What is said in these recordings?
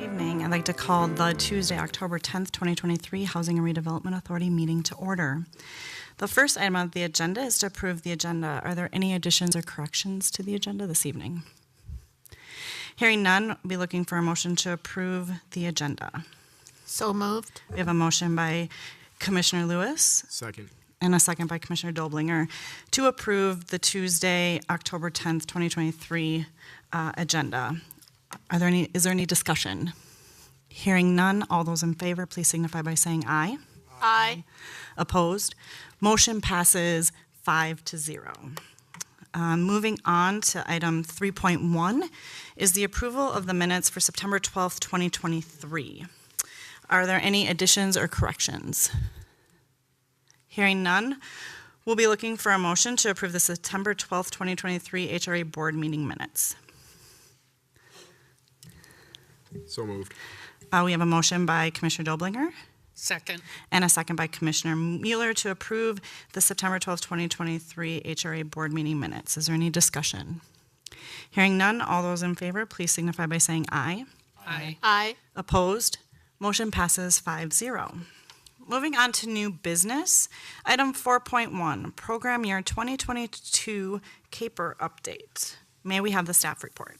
Evening. I'd like to call the Tuesday, October 10th, 2023 Housing and Redevelopment Authority meeting to order. The first item on the agenda is to approve the agenda. Are there any additions or corrections to the agenda this evening? Hearing none, we'll be looking for a motion to approve the agenda. So moved. We have a motion by Commissioner Lewis. Second. And a second by Commissioner Doblinger to approve the Tuesday, October 10th, 2023 agenda. Is there any discussion? Hearing none, all those in favor, please signify by saying aye. Aye. Opposed? Motion passes 5-0. Moving on to item 3.1 is the approval of the minutes for September 12th, 2023. Are there any additions or corrections? Hearing none, we'll be looking for a motion to approve the September 12th, 2023 HRA board meeting minutes. So moved. We have a motion by Commissioner Doblinger Second. and a second by Commissioner Mueller to approve the September 12th, 2023 HRA board meeting minutes. Is there any discussion? Hearing none, all those in favor, please signify by saying aye. Aye. Aye. Opposed? Motion passes 5-0. Moving on to new business, item 4.1, program year 2022 CAPER update. May we have the staff report?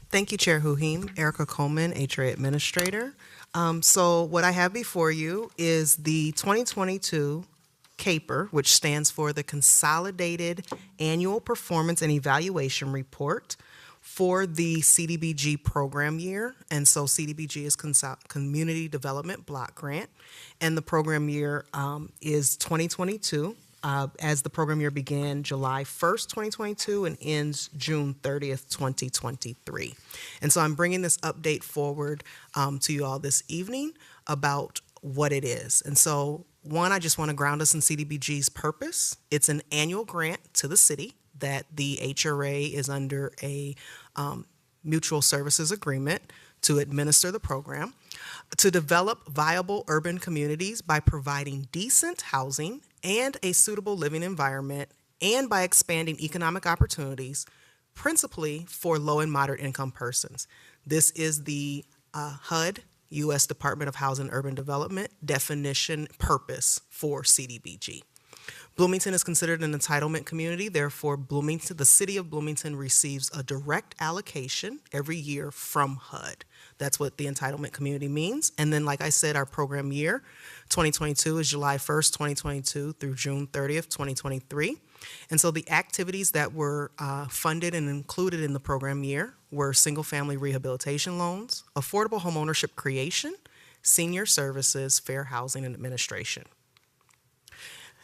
Thank you, Chair Huhim. Erica Coleman, HRA Administrator. So what I have before you is the 2022 CAPER, which stands for the Consolidated Annual Performance and Evaluation Report for the CDBG program year. And so CDBG is Community Development Block Grant. And the program year is 2022. As the program year began July 1st, 2022 and ends June 30th, 2023. And so I'm bringing this update forward to you all this evening about what it is. And so one, I just want to ground us in CDBG's purpose. It's an annual grant to the city that the HRA is under a mutual services agreement to administer the program, to develop viable urban communities by providing decent housing and a suitable living environment, and by expanding economic opportunities, principally for low and moderate income persons. This is the HUD, U.S. Department of Housing and Urban Development, definition purpose for CDBG. Bloomington is considered an entitlement community. Therefore, Bloomington, the city of Bloomington receives a direct allocation every year from HUD. That's what the entitlement community means. And then, like I said, our program year, 2022, is July 1st, 2022 through June 30th, 2023. And so the activities that were funded and included in the program year were single-family rehabilitation loans, affordable homeownership creation, senior services, fair housing, and administration.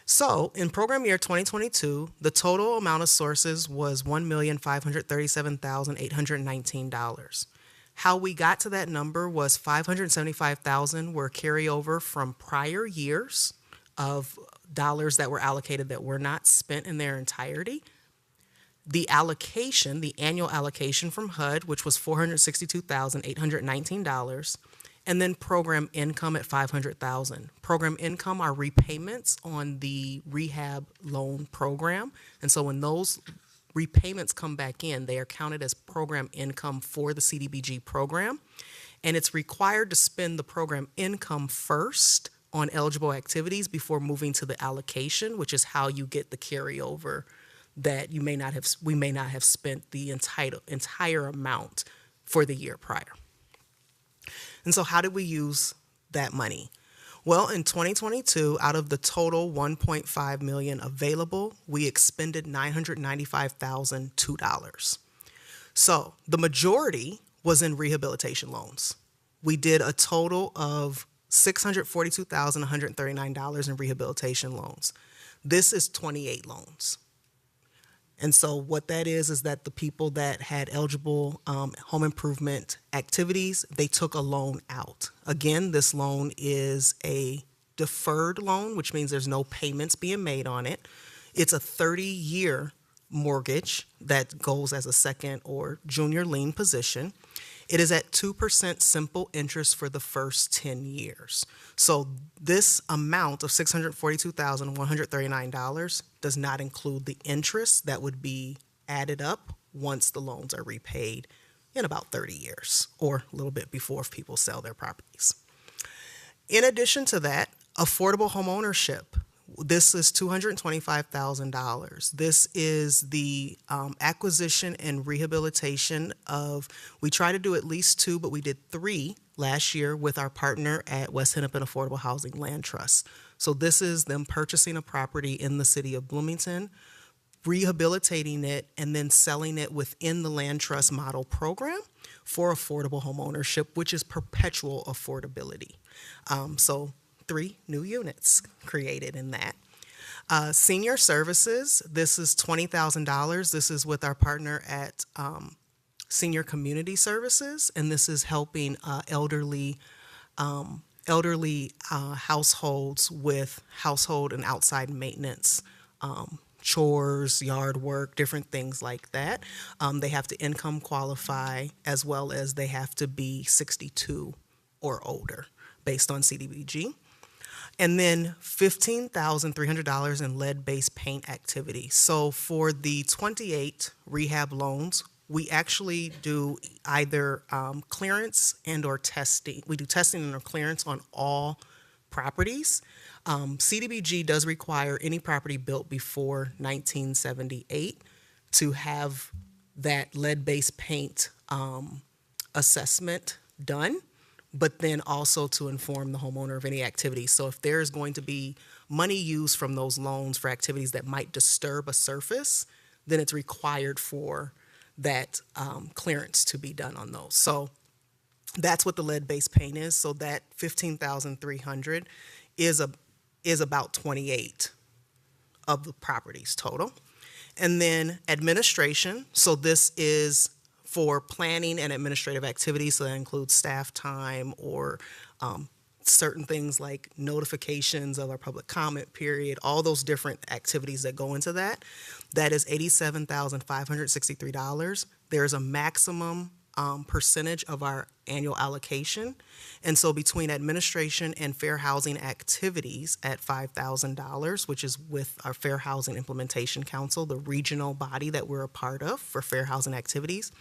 So, in program year 2022, the total amount of sources was $1,537,819. How we got to that number was $575,000 were carryover from prior years of dollars that were allocated that were not spent in their entirety. The allocation, the annual allocation from HUD, which was $462,819, and then program income at $500,000. Program income are repayments on the rehab loan program, and so when those repayments come back in, they are counted as program income for the CDBG program, and it's required to spend the program income first on eligible activities before moving to the allocation, which is how you get the carryover that we may not have spent the entire amount for the year prior. And so how did we use that money? Well, in 2022, out of the total $1.5 million available, we expended $995,002. So the majority was in rehabilitation loans. We did a total of $642,139 in rehabilitation loans. This is 28 loans. And so what that is that the people that had eligible home improvement activities, they took a loan out. Again, this loan is a deferred loan, which means there's no payments being made on it. It's a 30-year mortgage that goes as a second or junior lien position. It is at 2% simple interest for the first 10 years. So this amount of $642,139 does not include the interest that would be added up once the loans are repaid in about 30 years or a little bit before if people sell their properties. In addition to that, affordable homeownership. This is $225,000. This is the acquisition and rehabilitation of, we try to do at least 2, but we did 3 last year with our partner at West Hennepin Affordable Housing Land Trust. So this is them purchasing a property in the city of Bloomington, rehabilitating it, and then selling it within the land trust model program for affordable homeownership, which is perpetual affordability. So 3 new units created in that. Senior services, this is $20,000. This is with our partner at Senior Community Services, and this is helping elderly households with household and outside maintenance, chores, yard work, different things like that. They have to income qualify, as well as they have to be 62 or older based on CDBG. And then $15,300 in lead-based paint activity. So for the 28 rehab loans, we actually do either clearance and or testing. We do testing and or clearance on all properties. CDBG does require any property built before 1978 to have that lead-based paint assessment done, but then also to inform the homeowner of any activities. So if there's going to be money used from those loans for activities that might disturb a surface, then it's required for that clearance to be done on those. So that's what the lead-based paint is. So that $15,300 is about 28 of the properties total. And then administration. So this is for planning and administrative activities, so that includes staff time or certain things like notifications of our public comment period, all those different activities that go into that. That is $87,563. There's a maximum percentage of our annual allocation. And so between administration and fair housing activities at $5,000, which is with our Fair Housing Implementation Council, the regional body that we're a part of for fair housing activities,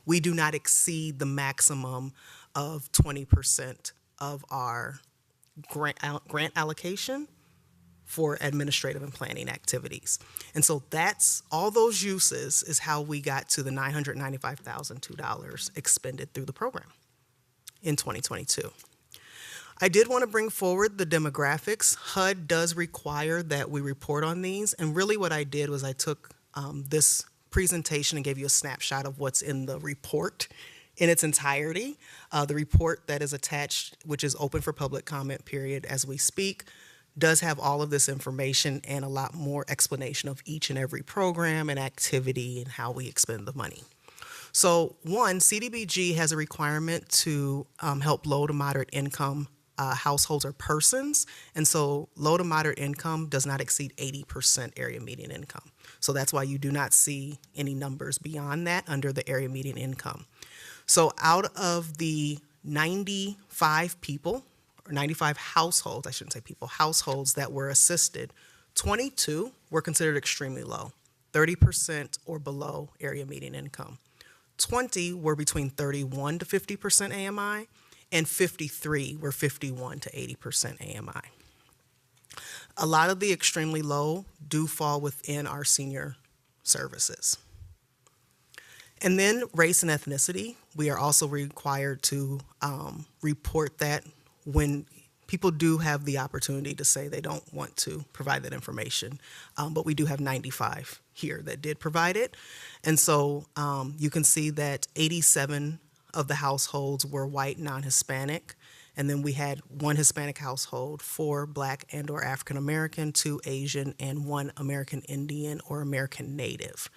we do not exceed the maximum of 20% of our grant allocation for administrative and planning activities. And so that's all those uses is how we got to the $995,002 expended through the program in 2022. I did want to bring forward the demographics. HUD does require that we report on these, and really what I did was I took this presentation and gave you a snapshot of what's in the report in its entirety. The report that is attached, which is open for public comment period as we speak, does have all of this information and a lot more explanation of each and every program and activity and how we expend the money. So one, CDBG has a requirement to help low to moderate income households or persons. And so low to moderate income does not exceed 80% area median income. So that's why you do not see any numbers beyond that under the area median income. So out of the 95 people, or 95 households, I shouldn't say people, households that were assisted, 22 were considered extremely low, 30% or below area median income. 20 were between 31 to 50% AMI, and 53 were 51 to 80% AMI. A lot of the extremely low do fall within our senior services. And then race and ethnicity, we are also required to report that when people do have the opportunity to say they don't want to provide that information, but we do have 95 here that did provide it. And so you can see that 87 of the households were white, non-Hispanic, and then we had 1 Hispanic household, 4 Black and or African American, 2 Asian, and 1 American Indian or American Native.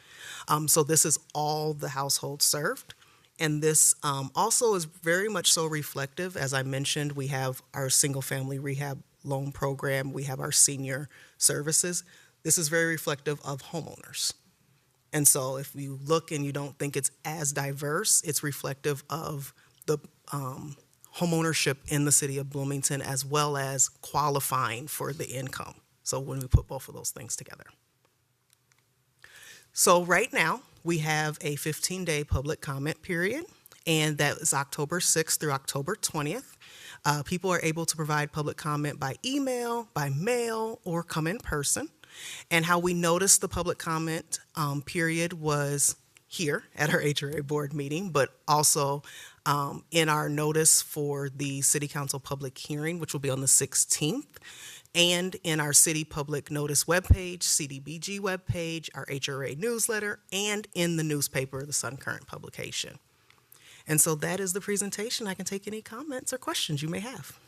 So this is all the households served. And this also is very much so reflective. As I mentioned, we have our single family rehab loan program. We have our senior services. This is very reflective of homeowners. And so if you look and you don't think it's as diverse, it's reflective of the homeownership in the city of Bloomington as well as qualifying for the income. So when we put both of those things together. So right now we have a 15-day public comment period, and that is October 6th through October 20th. People are able to provide public comment by email, by mail, or come in person. And how we noticed the public comment period was here at our HRA board meeting, but also in our notice for the City Council public hearing, which will be on the 16th, and in our City Public Notice webpage, CDBG webpage, our HRA newsletter, and in the newspaper, the Sun Current publication. And so that is the presentation. I can take any comments or questions you may have.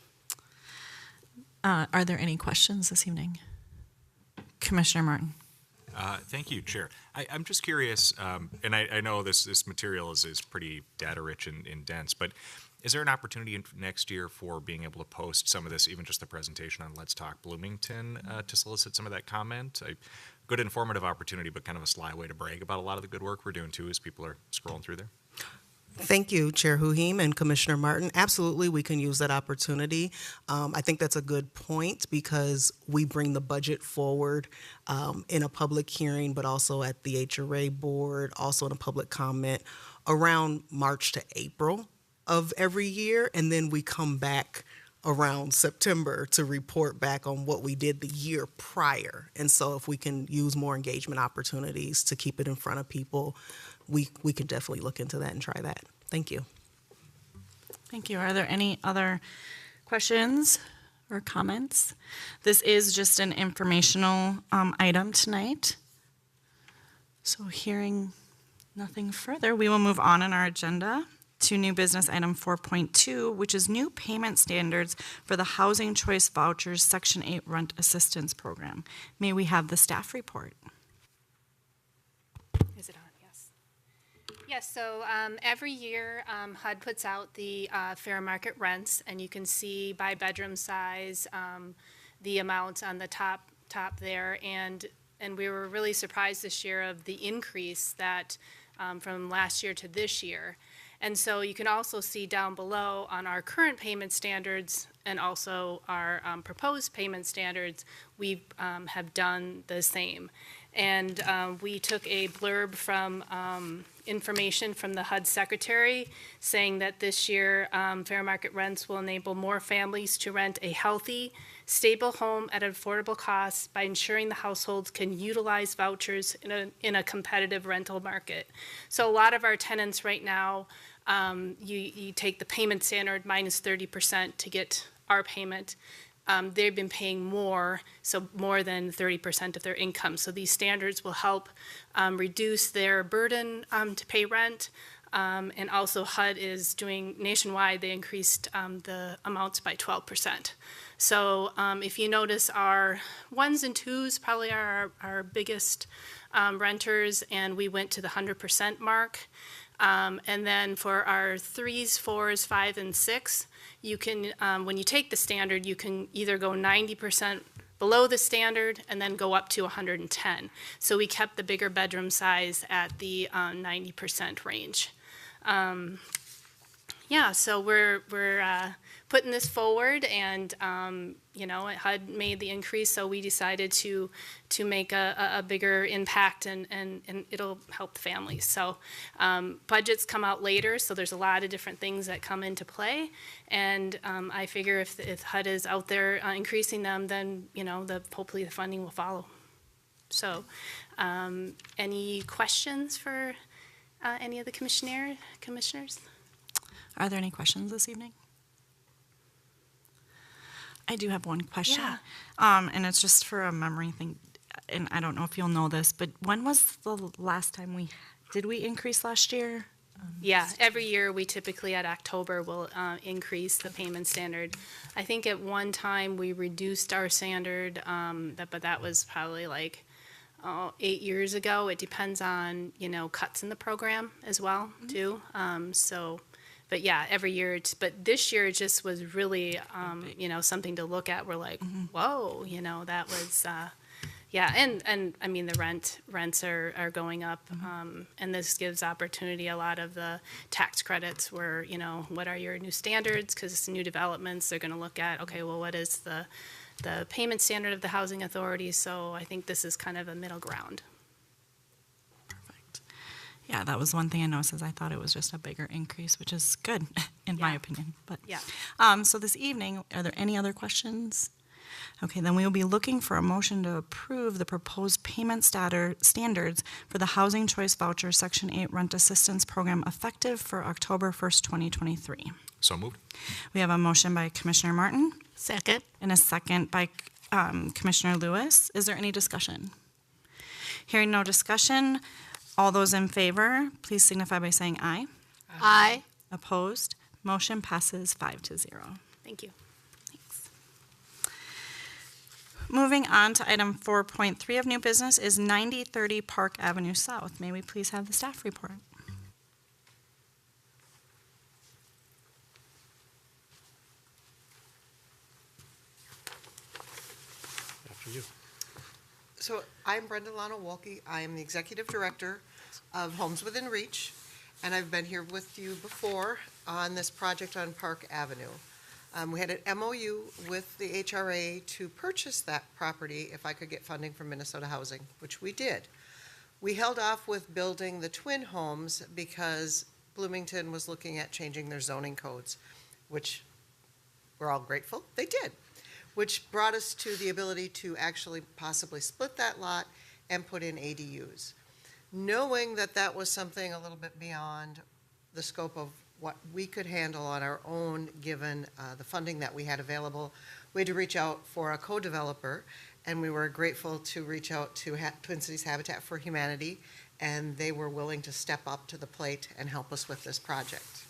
Are there any questions this evening? Commissioner Martin. Thank you, Chair. I'm just curious, and I know this material is pretty data-rich and dense, but is there an opportunity next year for being able to post some of this, even just the presentation on Let's Talk Bloomington, to solicit some of that comment? Good informative opportunity, but kind of a sly way to brag about a lot of the good work we're doing, too, as people are scrolling through there. Thank you, Chair Huhim and Commissioner Martin. Absolutely, we can use that opportunity. I think that's a good point because we bring the budget forward in a public hearing, but also at the HRA board, also in a public comment around March to April of every year. And then we come back around September to report back on what we did the year prior. And so if we can use more engagement opportunities to keep it in front of people, we can definitely look into that and try that. Thank you. Thank you. Are there any other questions or comments? This is just an informational item tonight. So hearing nothing further, we will move on in our agenda to new business item 4.2, which is new payment standards for the Housing Choice Vouchers Section 8 Rent Assistance Program. May we have the staff report? Is it on? Yes. Yes, so every year HUD puts out the fair market rents, and you can see by bedroom size the amount on the top there, and we were really surprised this year of the increase that from last year to this year. And so you can also see down below on our current payment standards and also our proposed payment standards, we have done the same. And we took a blurb from information from the HUD secretary saying that this year fair market rents will enable more families to rent a healthy, stable home at an affordable cost by ensuring the households can utilize vouchers in a competitive rental market. So a lot of our tenants right now, you take the payment standard minus 30% to get our payment. They've been paying more, so more than 30% of their income. So these standards will help reduce their burden to pay rent. And also HUD is doing nationwide, they increased the amounts by 12%. So if you notice, our ones and twos probably are our biggest renters, and we went to the 100% mark. And then for our 3s, 4s, 5, and 6, you can, when you take the standard, you can either go 90% below the standard and then go up to 110. So we kept the bigger bedroom size at the 90% range. Yeah, so we're putting this forward, and you know, HUD made the increase, so we decided to make a bigger impact, and it'll help the families. So budgets come out later, so there's a lot of different things that come into play, and I figure if HUD is out there increasing them, then you know, hopefully the funding will follow. So any questions for any of the commissioners? Are there any questions this evening? I do have one question. Yeah. And it's just for a memory thing, and I don't know if you'll know this, but when was the last time did we increase last year? Yeah, every year we typically at October will increase the payment standard. I think at one time we reduced our standard, but that was probably like 8 years ago. It depends on, you know, cuts in the program as well, too. But yeah, every year. But this year it just was really, you know, something to look at. We're like, whoa, you know, that was, yeah. And I mean, the rents are going up, and this gives opportunity. A lot of the tax credits were, you know, what are your new standards? Because it's new developments. They're going to look at, okay, well, what is the payment standard of the housing authority? So I think this is kind of a middle ground. Perfect. Yeah, that was one thing I noticed, is I thought it was just a bigger increase, which is good, in my Yeah. opinion. But Yeah. So this evening, are there any other questions? Okay, then we will be looking for a motion to approve the proposed payment standards for the Housing Choice Voucher Section 8 Rent Assistance Program effective for October 1st, 2023. So moved. We have a motion by Commissioner Martin Second. and a second by Commissioner Lewis. Is there any discussion? Hearing no discussion, all those in favor, please signify by saying aye. Aye. Opposed? Motion passes 5-0. Thank you. Thanks. Moving on to item 4.3 of new business is 9030 Park Avenue South. May we please have the staff report? After you. So I'm Brenda Lano-Wolke. I am the Executive Director of Homes Within Reach, and I've been here with you before on this project on Park Avenue. We had an MOU with the HRA to purchase that property if I could get funding from Minnesota Housing, which we did. We held off with building the twin homes because Bloomington was looking at changing their zoning codes, which we're all grateful they did, which brought us to the ability to actually possibly split that lot and put in ADUs. Knowing that that was something a little bit beyond the scope of what we could handle on our own, given the funding that we had available, we had to reach out for a co-developer, and we were grateful to reach out to Twin Cities Habitat for Humanity, and they were willing to step up to the plate and help us with this project.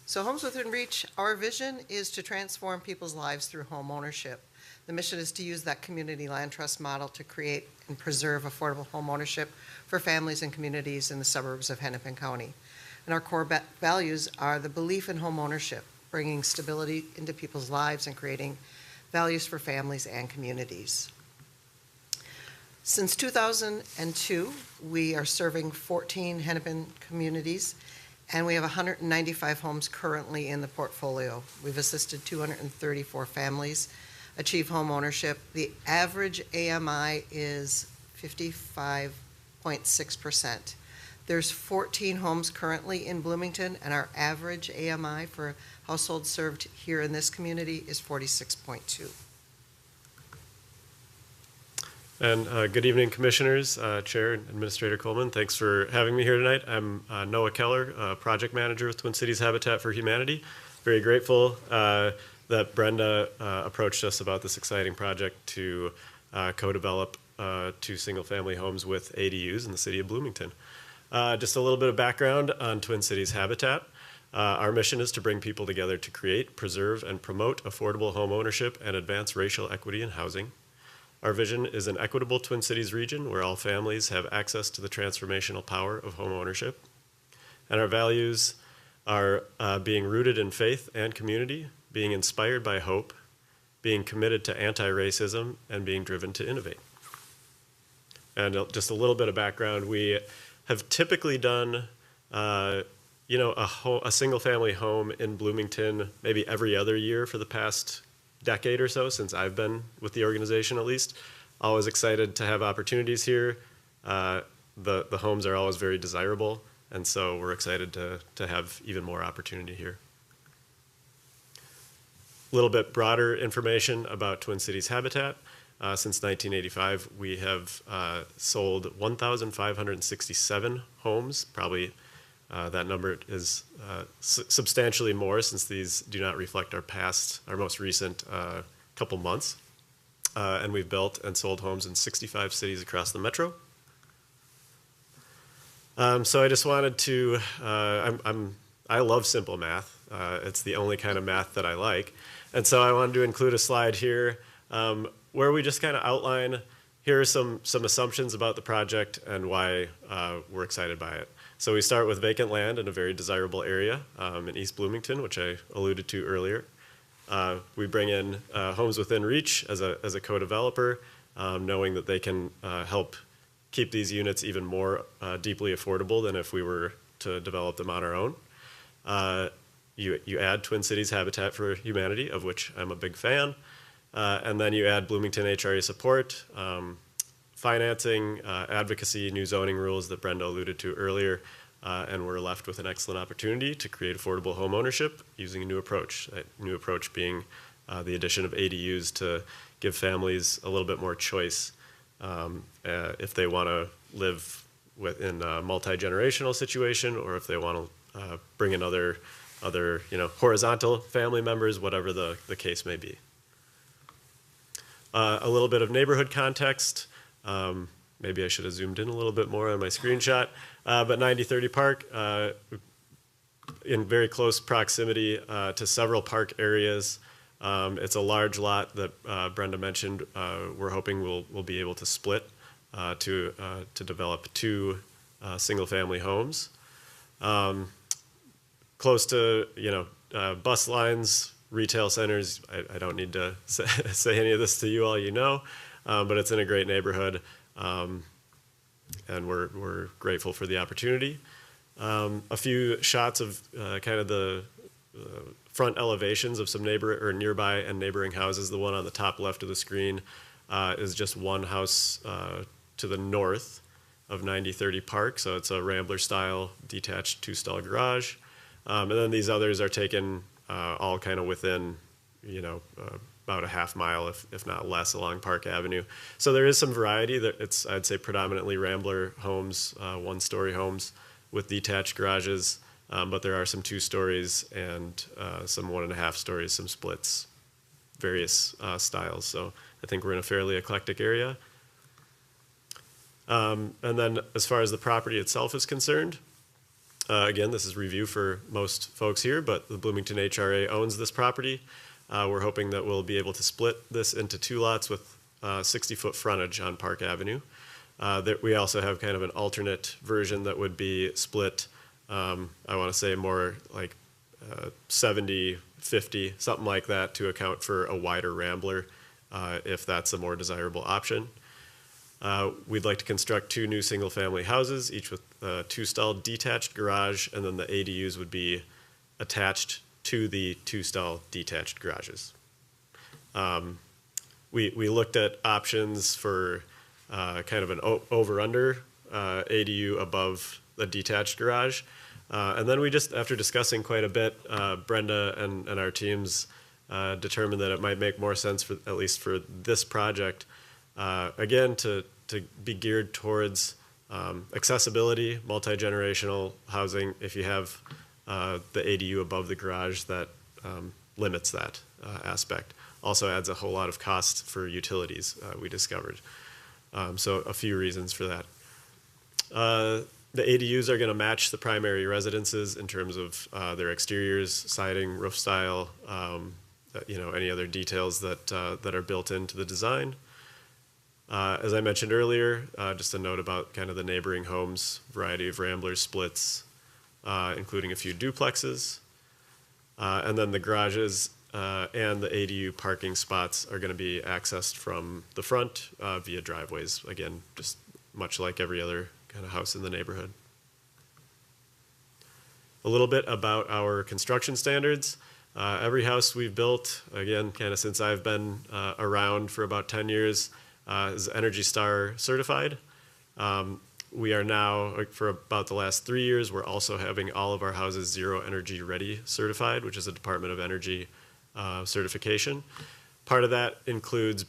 So Homes Within Reach, our vision is to transform people's lives through home ownership. The mission is to use that community land trust model to create and preserve affordable home ownership for families and communities in the suburbs of Hennepin County. And our core values are the belief in home ownership, bringing stability into people's lives and creating values for families and communities. Since 2002, we are serving 14 Hennepin communities, and we have 195 homes currently in the portfolio. We've assisted 234 families achieve home ownership. The average AMI is 55.6%. There's 14 homes currently in Bloomington, and our average AMI for households served here in this community is 46.2. And good evening, Commissioners, Chair and Administrator Coleman. Thanks for having me here tonight. I'm Noah Keller, Project Manager with Twin Cities Habitat for Humanity. Very grateful that Brenda approached us about this exciting project to co-develop 2 single-family homes with ADUs in the city of Bloomington. Just a little bit of background on Twin Cities Habitat. Our mission is to bring people together to create, preserve, and promote affordable home ownership and advance racial equity in housing. Our vision is an equitable Twin Cities region where all families have access to the transformational power of home ownership. And our values are being rooted in faith and community, being inspired by hope, being committed to anti-racism, and being driven to innovate. And just a little bit of background, we have typically done a single-family home in Bloomington maybe every other year for the past decade or so, since I've been with the organization at least. Always excited to have opportunities here. The homes are always very desirable, and so we're excited to have even more opportunity here. A little bit broader information about Twin Cities Habitat. Since 1985, we have sold 1,567 homes. Probably that number is substantially more, since these do not reflect our most recent couple months. And we've built and sold homes in 65 cities across the metro. So I just wanted to, I love simple math. It's the only kind of math that I like. And so I wanted to include a slide here where we just kind of outline, here are some assumptions about the project and why we're excited by it. So we start with vacant land in a very desirable area in East Bloomington, which I alluded to earlier. We bring in Homes Within Reach as a co-developer, knowing that they can help keep these units even more deeply affordable than if we were to develop them on our own. You add Twin Cities Habitat for Humanity, of which I'm a big fan, and then you add Bloomington HRA support, financing, advocacy, new zoning rules that Brenda alluded to earlier, and we're left with an excellent opportunity to create affordable home ownership using a new approach. That new approach being the addition of ADUs to give families a little bit more choice if they want to live within a multi-generational situation, or if they want to bring in other horizontal family members, whatever the case may be. A little bit of neighborhood context. Maybe I should have zoomed in a little bit more on my screenshot. But 9030 Park, in very close proximity to several park areas. It's a large lot that Brenda mentioned. We're hoping we'll be able to split to develop 2 single-family homes. Close to bus lines, retail centers. I don't need to say any of this to you all, but it's in a great neighborhood, and we're grateful for the opportunity. A few shots of kind of the front elevations of some nearby and neighboring houses. The one on the top left of the screen is just one house to the north of 9030 Park, so it's a Rambler-style detached 2-stall garage. And then these others are taken all kind of within, about a half mile, if not less, along Park Avenue. So there is some variety. It's, I'd say, predominantly Rambler homes, 1-story homes with detached garages, but there are some 2 stories and some 1.5 stories, some splits, various styles. So I think we're in a fairly eclectic area. And then as far as the property itself is concerned, again, this is review for most folks here, but the Bloomington HRA owns this property. We're hoping that we'll be able to split this into 2 lots with 60-foot frontage on Park Avenue. That we also have kind of an alternate version that would be split, I want to say more like 70-50, something like that, to account for a wider Rambler, if that's a more desirable option. We'd like to construct 2 new single-family houses, each with a 2-stall detached garage, and then the ADUs would be attached to the 2-stall detached garages. We looked at options for kind of an over-under ADU above the detached garage. And then we just, after discussing quite a bit, Brenda and our teams determined that it might make more sense, for at least for this project, again, to be geared towards accessibility, multi-generational housing. If you have the ADU above the garage, that limits that aspect. Also adds a whole lot of cost for utilities, we discovered. So a few reasons for that. The ADUs are going to match the primary residences in terms of their exteriors, siding, roof style, any other details that are built into the design. As I mentioned earlier, just a note about kind of the neighboring homes, variety of Ramblers, splits, including a few duplexes. And then the garages and the ADU parking spots are going to be accessed from the front via driveways. Again, just much like every other kind of house in the neighborhood. A little bit about our construction standards. Every house we've built, again, kind of since I've been around for about 10 years, is Energy Star certified. We are now, for about the last 3 years, we're also having all of our houses Zero Energy Ready certified, which is a Department of Energy certification. Part of that includes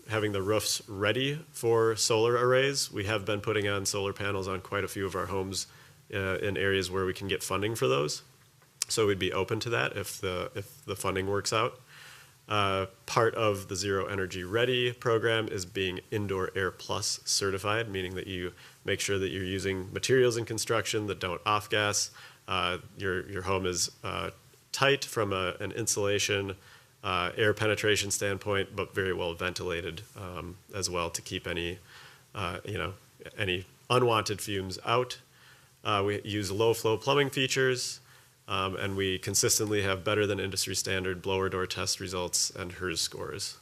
having the roofs ready for solar arrays. We have been putting on solar panels on quite a few of our homes in areas where we can get funding for those. So we'd be open to that if the funding works out. Part of the Zero Energy Ready program is being Indoor Air Plus certified, meaning that you make sure that you're using materials in construction that don't off-gas. Your home is tight from an insulation, air penetration standpoint, but very well ventilated as well to keep any unwanted fumes out. We use low-flow plumbing features. And we consistently have better than industry standard blower door test results and HERS scores.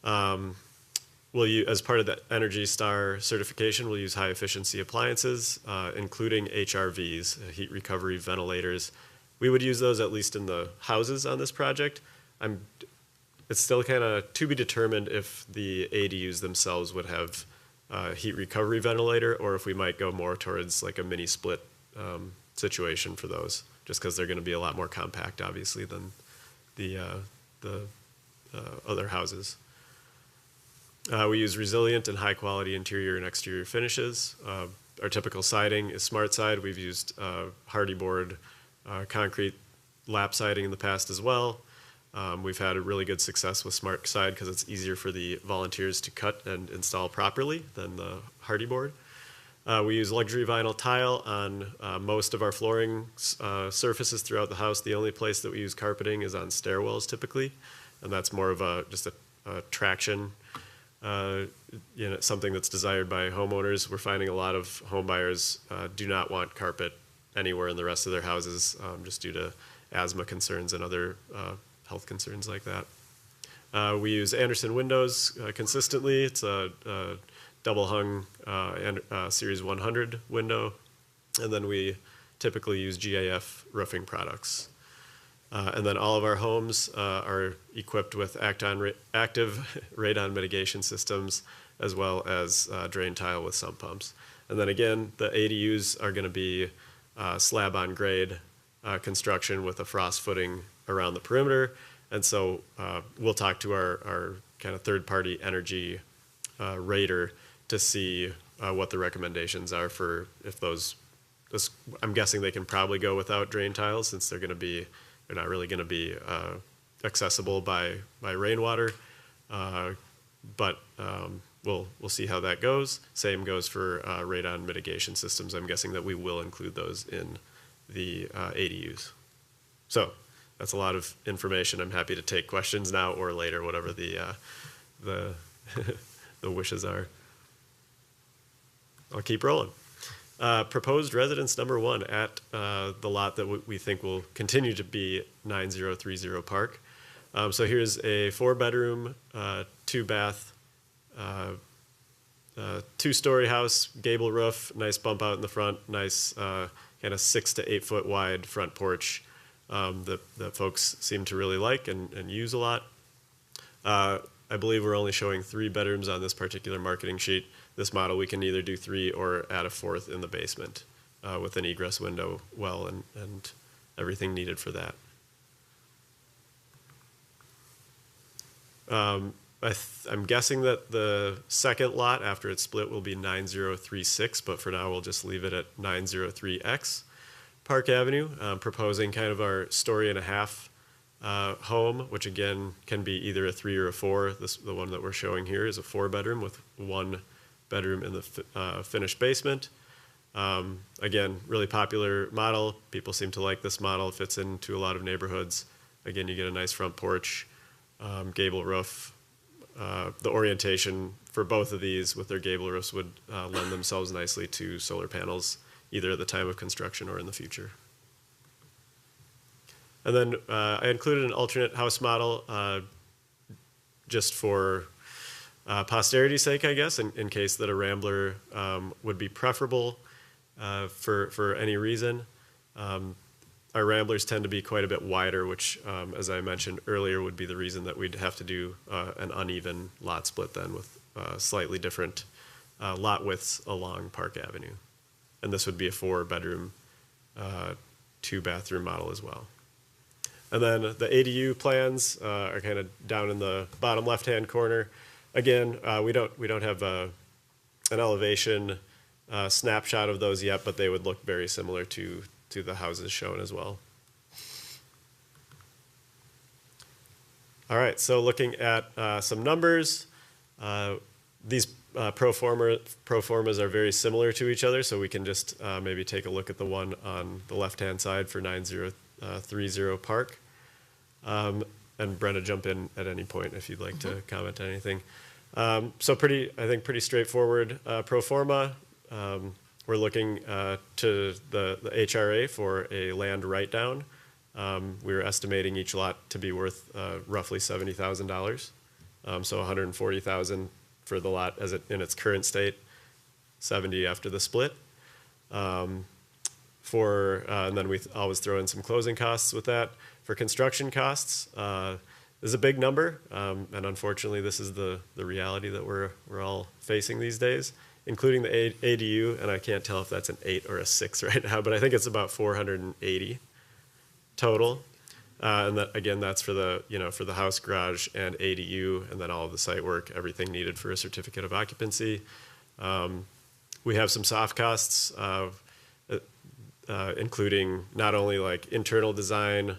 As part of the Energy Star certification, we'll use high efficiency appliances, including HRVs, heat recovery ventilators. We would use those at least in the houses on this project. it's still kind of to be determined if the ADUs themselves would have heat recovery ventilator, or if we might go more towards like a mini split situation for those, just because they're going to be a lot more compact, obviously, than the other houses. We use resilient and high quality interior and exterior finishes. Our typical siding is Smart Side. We've used hardy board concrete lap siding in the past as well. We've had a really good success with Smart Side because it's easier for the volunteers to cut and install properly than the hardy board. We use luxury vinyl tile on most of our flooring surfaces throughout the house. The only place that we use carpeting is on stairwells typically, and that's more of just a traction, something that's desired by homeowners. We're finding a lot of home buyers do not want carpet anywhere in the rest of their houses, just due to asthma concerns and other health concerns like that. We use Anderson windows consistently. It's a double hung Series 100 window, and then we typically use GAF roofing products. And then all of our homes are equipped with active radon mitigation systems, as well as drain tile with sump pumps. And then again, the ADUs are going to be slab on grade construction with a frost footing around the perimeter. And so we'll talk to our kind of third-party energy rater to see what the recommendations are for if those. I'm guessing they can probably go without drain tiles, since they're not really going to be accessible by rainwater. But we'll see how that goes. Same goes for radon mitigation systems. I'm guessing that we will include those in the ADUs. So that's a lot of information. I'm happy to take questions now or later, whatever the the wishes are. I'll keep rolling. Proposed residence number 1 at the lot that we think will continue to be 9030 Park. So here's a 4-bedroom, 2-bath, 2-story house, gable roof, nice bump out in the front, nice kind of 6 to 8 foot wide front porch that folks seem to really like and use a lot. I believe we're only showing 3 bedrooms on this particular marketing sheet. This model, we can either do 3 or add a 4th in the basement with an egress window well and everything needed for that. I'm guessing that the second lot after it's split will be 9036, but for now we'll just leave it at 903X Park Avenue. Proposing kind of our story and a half home, which again can be either a 3 or a 4. The one that we're showing here is a 4-bedroom with 1 bedroom in the finished basement. Again, really popular model. People seem to like this model. It fits into a lot of neighborhoods. Again, you get a nice front porch, gable roof. The orientation for both of these with their gable roofs would lend themselves nicely to solar panels, either at the time of construction or in the future. And then I included an alternate house model just for posterity's sake, I guess, in case that a Rambler would be preferable for any reason. Our Ramblers tend to be quite a bit wider, which, as I mentioned earlier, would be the reason that we'd have to do an uneven lot split then with slightly different lot widths along Park Avenue. And this would be a 4-bedroom, 2-bathroom model as well. And then the ADU plans are kind of down in the bottom left-hand corner. Again, we don't have an elevation snapshot of those yet, but they would look very similar to the houses shown as well. All right, so looking at some numbers, these pro formas are very similar to each other, so we can just maybe take a look at the one on the left-hand side for 9030 Park. And Brenda, jump in at any point if you'd like to comment on anything. So I think pretty straightforward pro forma. We're looking to the HRA for a land write-down. We were estimating each lot to be worth roughly $70,000. So $140,000 for the lot as in its current state, $70,000 after the split. And then we always throw in some closing costs with that. For construction costs, is a big number, and unfortunately, this is the reality that we're all facing these days, including the ADU. And I can't tell if that's an 8 or a 6 right now, but I think it's about 480 total. And that, again, that's for the for the house, garage, and ADU, and then all of the site work, everything needed for a certificate of occupancy. We have some soft costs, including not only like internal design,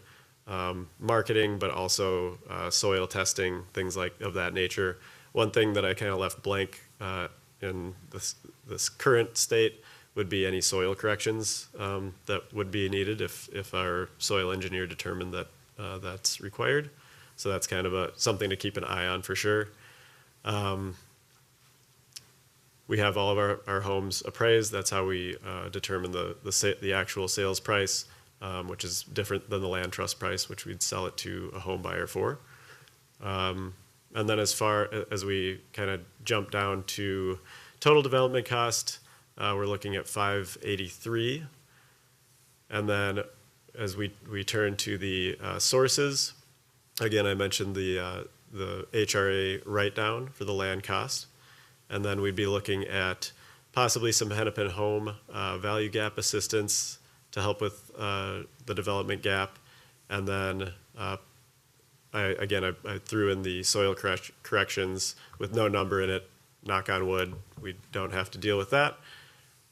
marketing, but also soil testing, things like of that nature. One thing that I kind of left blank in this current state would be any soil corrections that would be needed if our soil engineer determined that that's required. So that's kind of something to keep an eye on for sure. We have all of our homes appraised. That's how we determine the actual sales price, which is different than the land trust price, which we'd sell it to a home buyer for. And then as far as we kind of jump down to total development cost, we're looking at 583. And then as we turn to the sources, again, I mentioned the HRA write-down for the land cost. And then we'd be looking at possibly some Hennepin Home value gap assistance to help with the development gap. And then I threw in the soil corrections with no number in it. Knock on wood, we don't have to deal with that.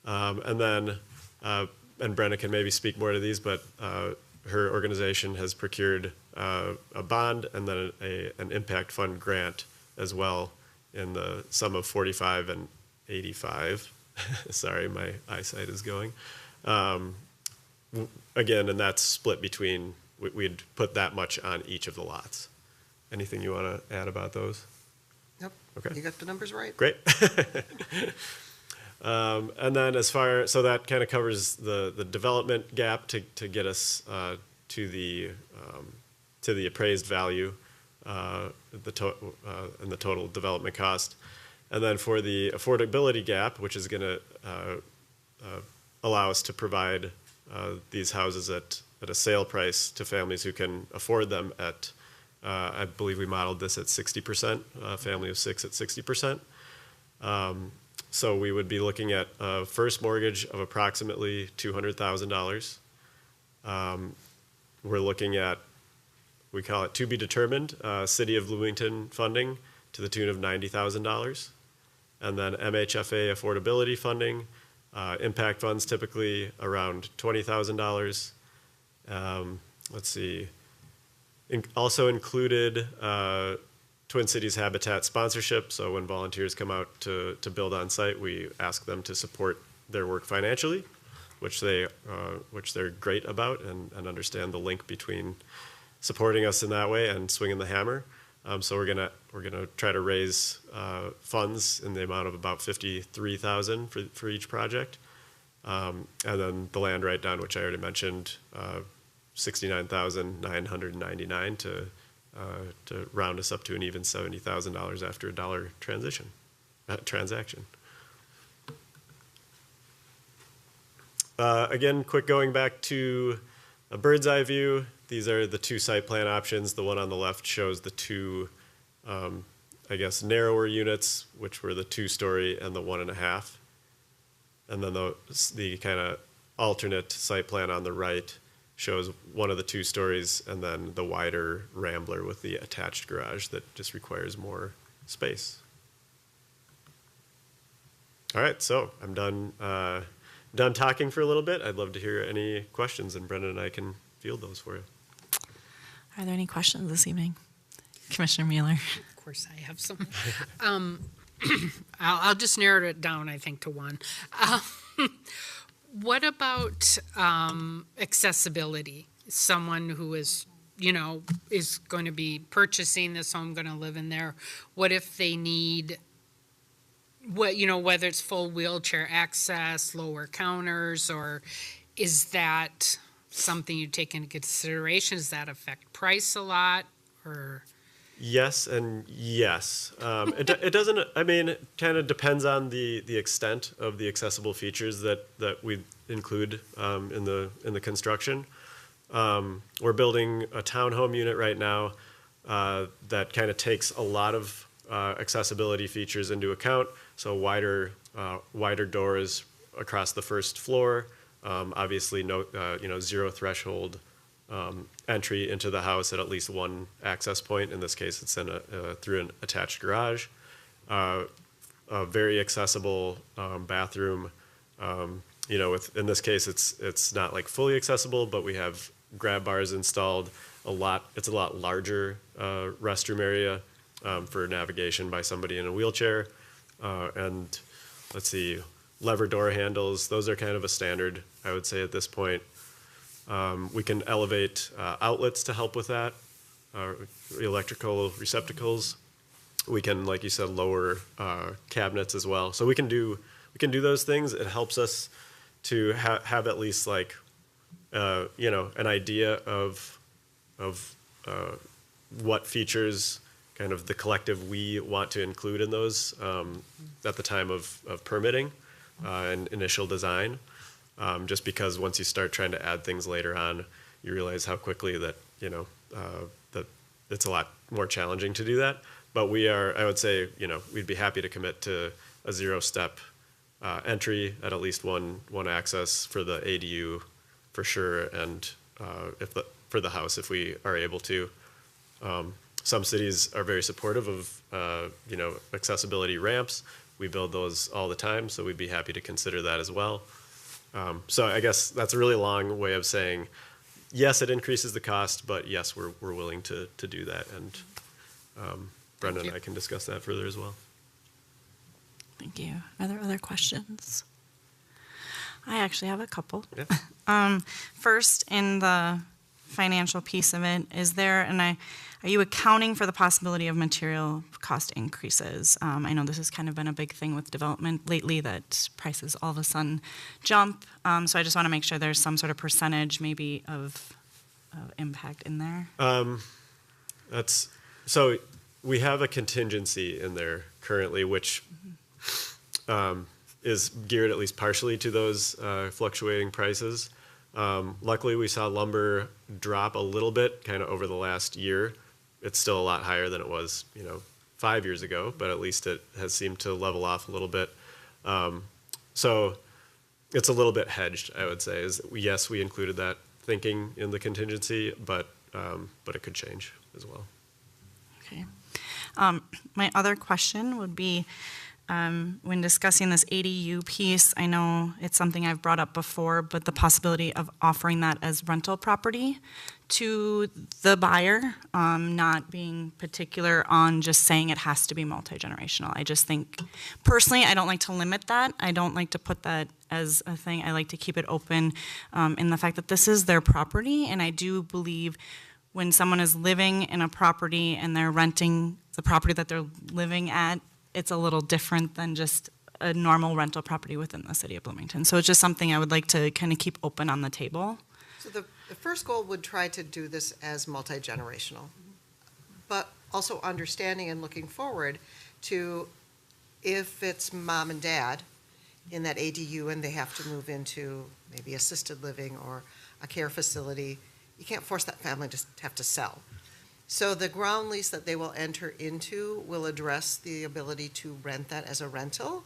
And then, and Brenna can maybe speak more to these, but her organization has procured a bond and then an impact fund grant as well in the sum of 45 and 85. Sorry, my eyesight is going. Again, and that's split between, we'd put that much on each of the lots. Anything you want to add about those? Yep. Okay. You got the numbers right. Great. And then so that kind of covers the development gap to get us to the appraised value and the total development cost. And then for the affordability gap, which is going to allow us to provide these houses at a sale price to families who can afford them at, I believe we modeled this at 60%, a family of 6 at 60%. So we would be looking at a first mortgage of approximately $200,000. We're looking at, we call it to be determined, City of Bloomington funding to the tune of $90,000. And then MHFA affordability funding, impact funds typically around $20,000. Let's see. Also included Twin Cities Habitat sponsorship. So when volunteers come out to build on site, we ask them to support their work financially, which they're great about and understand the link between supporting us in that way and swinging the hammer. So we're gonna try to raise funds in the amount of about $53,000 for each project, and then the land write down, which I already mentioned, $69,999 to round us up to an even $70,000 after a dollar transaction. Again, quick going back to a bird's eye view. These are the two site plan options. The one on the left shows the two, I guess, narrower units, which were the 2-story and the 1.5. And then the kind of alternate site plan on the right shows one of the 2 stories and then the wider Rambler with the attached garage that just requires more space. All right, so I'm done talking for a little bit. I'd love to hear any questions, and Brendan and I can field those for you. Are there any questions this evening? Commissioner Mueller. Of course, I have some. I'll just narrow it down, I think, to one. What about accessibility? Someone who is going to be purchasing this home, going to live in there. What if they need, whether it's full wheelchair access, lower counters, or is that something you take into consideration? Does that affect price a lot, or? Yes and yes. It doesn't. I mean, it kind of depends on the extent of the accessible features that we include in the construction. We're building a townhome unit right now. that kind of takes a lot of accessibility features into account. So wider doors across the first floor. Obviously, zero threshold entry into the house at least one access point. In this case, it's through an attached garage. A very accessible bathroom. In this case, it's not like fully accessible, but we have grab bars installed. It's a lot larger restroom area for navigation by somebody in a wheelchair. And let's see, lever door handles. Those are kind of a standard, I would say, at this point. We can elevate outlets to help with that, electrical receptacles. We can, like you said, lower cabinets as well. So we can do those things. It helps us to have at least like an idea of what features kind of the collective we want to include in those at the time of permitting and initial design. Just because once you start trying to add things later on, you realize how quickly that that it's a lot more challenging to do that. But I would say, we'd be happy to commit to a zero-step entry at least one access for the ADU for sure, and for the house if we are able to. Some cities are very supportive of accessibility ramps. We build those all the time, so we'd be happy to consider that as well. So I guess that's a really long way of saying, yes, it increases the cost, but yes, we're willing to do that, and Brenda and I can discuss that further as well. Thank you. Are there other questions? I actually have a couple. Yeah. First, in the financial piece of it, are you accounting for the possibility of material cost increases? I know this has kind of been a big thing with development lately, that prices all of a sudden jump. So I just want to make sure there's some sort of percentage maybe of impact in there. So we have a contingency in there currently, which is geared at least partially to those fluctuating prices. Luckily, we saw lumber drop a little bit kind of over the last year. It's still a lot higher than it was, 5 years ago, but at least it has seemed to level off a little bit. So it's a little bit hedged, I would say. Yes, we included that thinking in the contingency, but it could change as well. Okay. My other question would be, when discussing this ADU piece, I know it's something I've brought up before, but the possibility of offering that as rental property to the buyer, not being particular on just saying it has to be multi-generational. I just think, personally, I don't like to limit that. I don't like to put that as a thing. I like to keep it open in the fact that this is their property, and I do believe when someone is living in a property and they're renting the property that they're living at, it's a little different than just a normal rental property within the city of Bloomington. So it's just something I would like to kind of keep open on the table. So the first goal would try to do this as multi-generational, but also understanding and looking forward to if it's mom and dad in that ADU and they have to move into maybe assisted living or a care facility, you can't force that family to have to sell. So the ground lease that they will enter into will address the ability to rent that as a rental,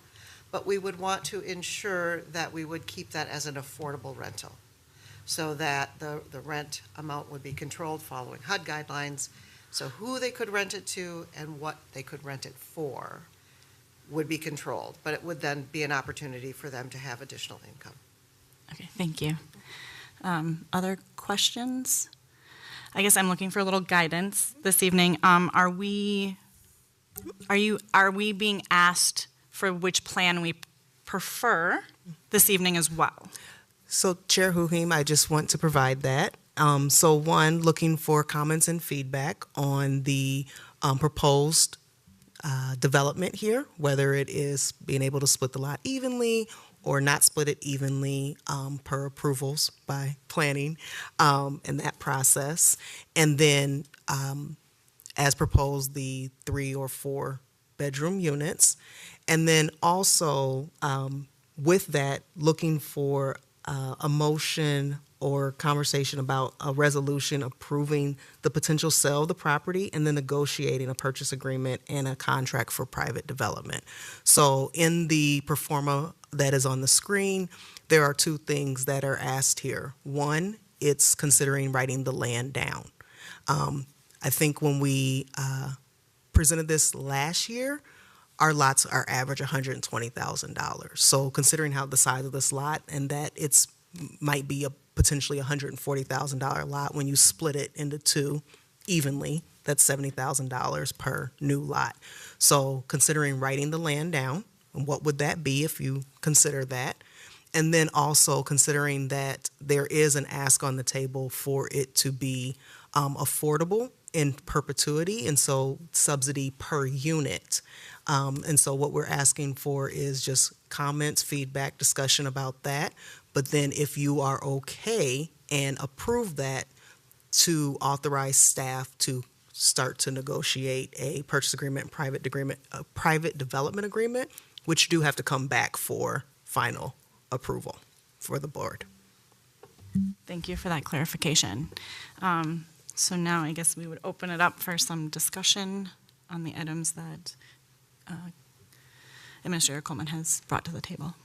but we would want to ensure that we would keep that as an affordable rental, so that the rent amount would be controlled following HUD guidelines. So who they could rent it to and what they could rent it for would be controlled, but it would then be an opportunity for them to have additional income. Okay, thank you. Other questions? I guess I'm looking for a little guidance this evening. Are we being asked for which plan we prefer this evening as well? So, Chair Huhim, I just want to provide that. So, one, looking for comments and feedback on the proposed development here, whether it is being able to split the lot evenly or not split it evenly per approvals by planning in that process. And then, as proposed, the 3 or 4 bedroom units. And then also with that, looking for a motion or conversation about a resolution approving the potential sale of the property and then negotiating a purchase agreement and a contract for private development. So in the pro forma that is on the screen, there are two things that are asked here. One, it's considering writing the land down. I think when we presented this last year, our lots are average $120,000. So considering how the size of this lot and that it's might be a potentially $140,000 lot when you split it into two evenly, that's $70,000 per new lot. So considering writing the land down, and what would that be if you consider that? And then also considering that there is an ask on the table for it to be affordable in perpetuity, and so subsidy per unit. And so what we're asking for is just comments, feedback, discussion about that. But then if you are okay and approve that, to authorize staff to start to negotiate a purchase agreement, a private development agreement, which do have to come back for final approval for the board. Thank you for that clarification. So now I guess we would open it up for some discussion on the items that Administrator Coleman has brought to the table.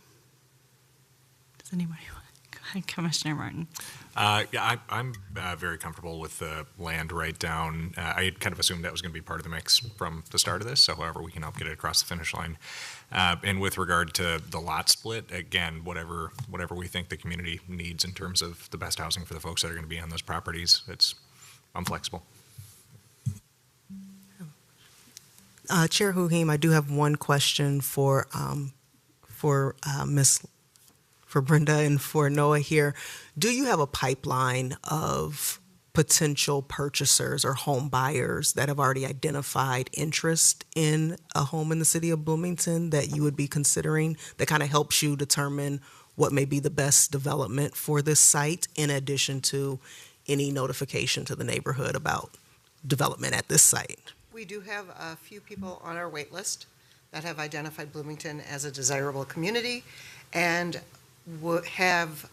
Does anybody want to? Go ahead, Commissioner Martin. Yeah, I'm very comfortable with the land write down. I had kind of assumed that was going to be part of the mix from the start of this, so however we can help get it across the finish line. And with regard to the lot split, again, whatever we think the community needs in terms of the best housing for the folks that are going to be on those properties, I'm flexible. Chair Huheem, I do have one question for Brenda and for Noah here. Do you have a pipeline of potential purchasers or home buyers that have already identified interest in a home in the city of Bloomington that you would be considering that kind of helps you determine what may be the best development for this site, in addition to any notification to the neighborhood about development at this site? We do have a few people on our wait list that have identified Bloomington as a desirable community and have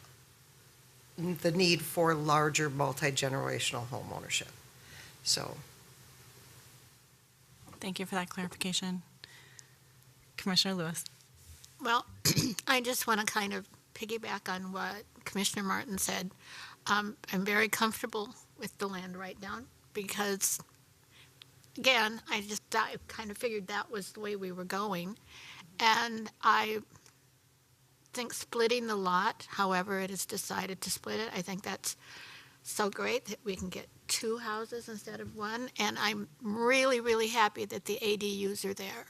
the need for larger multi-generational home ownership. So, Thank you for that clarification. Commissioner Lewis. Well, I just want to kind of piggyback on what Commissioner Martin said. I'm very comfortable with the land write down because, again, I kind of figured that was the way we were going. And I think splitting the lot, however it is decided to split it, I think that's so great that we can get two houses instead of one. And I'm really, really happy that the ADUs are there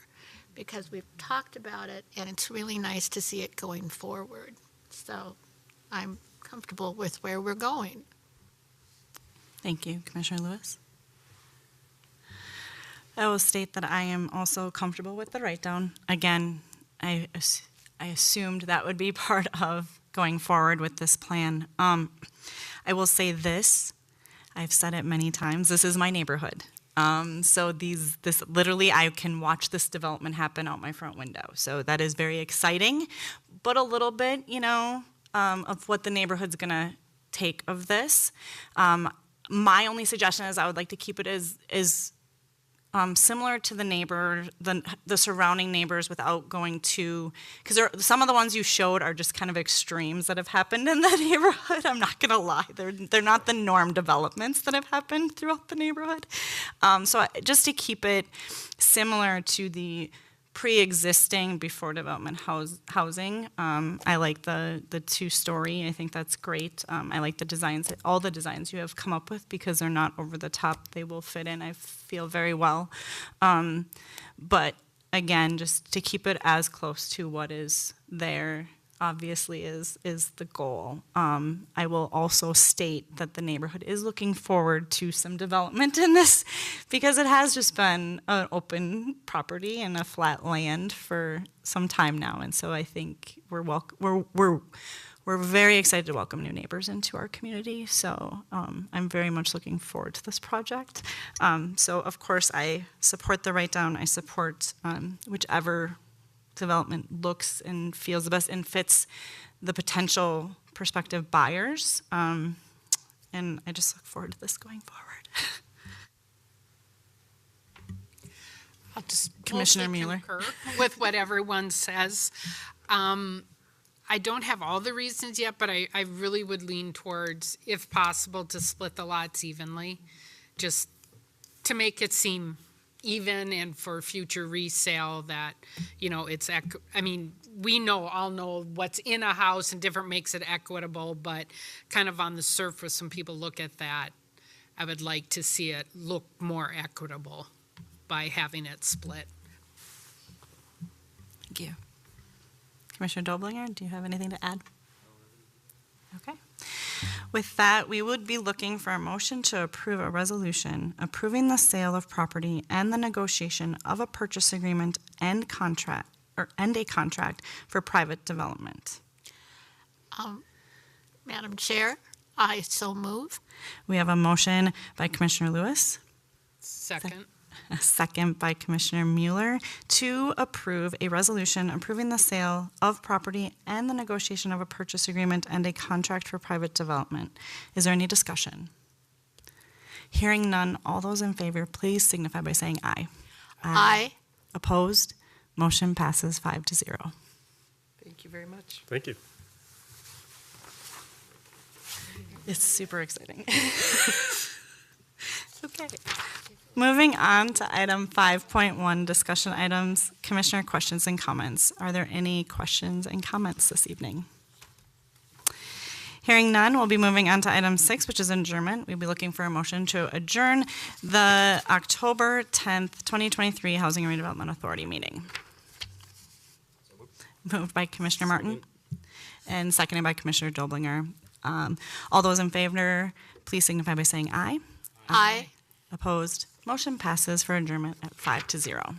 because we've talked about it and it's really nice to see it going forward. So I'm comfortable with where we're going. Thank you, Commissioner Lewis. I will state that I am also comfortable with the write-down. Again, I assumed that would be part of going forward with this plan. I will say this, I've said it many times, this is my neighborhood. So this literally, I can watch this development happen out my front window. So that is very exciting, but a little bit, of what the neighborhood's gonna take of this. My only suggestion is I would like to keep it as similar to the surrounding neighbors without going to, because some of the ones you showed are just kind of extremes that have happened in the neighborhood. I'm not going to lie. They're not the norm developments that have happened throughout the neighborhood. So just to keep it similar to the pre-existing before development housing. I like the two-story. I think that's great. I like the designs, all the designs you have come up with because they're not over the top. They will fit in, I feel, very well. But again, just to keep it as close to what is there obviously is the goal. I will also state that the neighborhood is looking forward to some development in this because it has just been an open property and a flat land for some time now. And so I think we're very excited to welcome new neighbors into our community. So I'm very much looking forward to this project. So of course I support the write down. I support whichever development looks and feels the best and fits the potential prospective buyers. And I just look forward to this going forward. I'll just Commissioner mostly Mueller. concur with what everyone says. I don't have all the reasons yet, but I really would lean towards, if possible, to split the lots evenly, just to make it seem even and for future resale that, you know, it's, I mean, we all know what's in a house and different makes it equitable, but kind of on the surface, when people look at that, I would like to see it look more equitable by having it split. Thank you. Commissioner Doblinger, do you have anything to add? Okay. With that, we would be looking for a motion to approve a resolution approving the sale of property and the negotiation of a purchase agreement and a contract for private development. Madam Chair, I so move. We have a motion by Commissioner Lewis, Second. a second by Commissioner Mueller to approve a resolution approving the sale of property and the negotiation of a purchase agreement and a contract for private development. Is there any discussion? Hearing none, all those in favor, please signify by saying aye. Aye. Opposed? Motion passes 5-0. Thank you very much. Thank you. It's super exciting. Okay. Moving on to item 5.1, discussion items, Commissioner questions and comments. Are there any questions and comments this evening? Hearing none, we'll be moving on to item 6, which is adjournment. We'll be looking for a motion to adjourn the October 10th, 2023 Housing and Redevelopment Authority meeting. Moved by Commissioner Martin and seconded by Commissioner Doblinger. All those in favor, please signify by saying aye. Aye. Opposed? Motion passes for adjournment at 5-0.